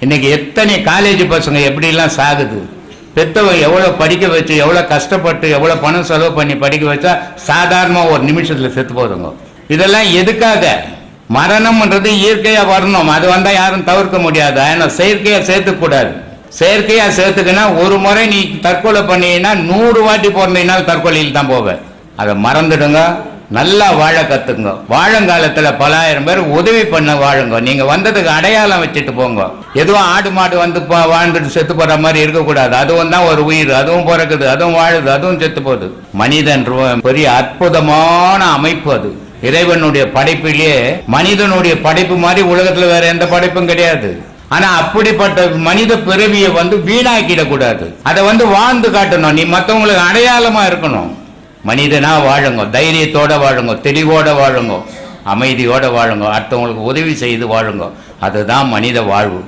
இன்னைக்கு எத்தனை காலேஜ் பசங்க எப்படிலாம் சாகுது. பெற்றவங்க எவ்வளோ படிக்க வச்சு, எவ்வளோ கஷ்டப்பட்டு, எவ்வளோ பணம் செலவு பண்ணி படிக்க வச்சா சாதாரணமாக ஒரு நிமிஷத்தில் செத்து போதுங்க. இதெல்லாம் எதுக்காக? மரணம்ன்றது இயற்கையாக வரணும், அது வந்தால் யாரும் தவிர்க்க முடியாது. ஆனால் செயற்கையாக சேர்த்துக்கூடாது. செயற்கையாக சேர்த்துக்குன்னா ஒரு முறை நீ தற்கொலை பண்ணீங்கன்னா 100 வாட்டி பிறந்தீங்கன்னா தற்கொலையில் தான் போவேன். அதை மறந்துடுங்க. நல்லா வாழ கத்துங்க. வாழங்காலத்துல பலாயிரம் பேர் உதவி பண்ண வாழுங்க. நீங்க வந்ததுக்கு அடையாளம் வச்சுட்டு போங்க. எதுவும் ஆடு மாடு வந்து வாழ்ந்துட்டு செத்து போற மாதிரி இருக்கக்கூடாது. அதுவும் தான் ஒரு உயிர், அதுவும் பிறக்குது, அதுவும் வாழுது, அதுவும் செத்து போகுது. மனிதன் பெரிய அற்புதமான அமைப்பு. அது இறைவனுடைய படைப்பிலேயே மனிதனுடைய படைப்பு மாதிரி உலகத்துல வேற எந்த படைப்பும் கிடையாது. ஆனா அப்படிப்பட்ட மனித பிறவியை வீணாக்கிடக்கூடாது. அதை வாழ்ந்து காட்டணும். நீ மற்றவங்களுக்கு அடையாளமா இருக்கணும். மனிதனா வாழுங்க, தைரியத்தோட வாழுங்க, தெளிவோட வாழுங்க, அமைதியோட வாழுங்க, அடுத்தவங்களுக்கு உதவி செய்து வாழுங்க. அதுதான் மனித வாழ்வு.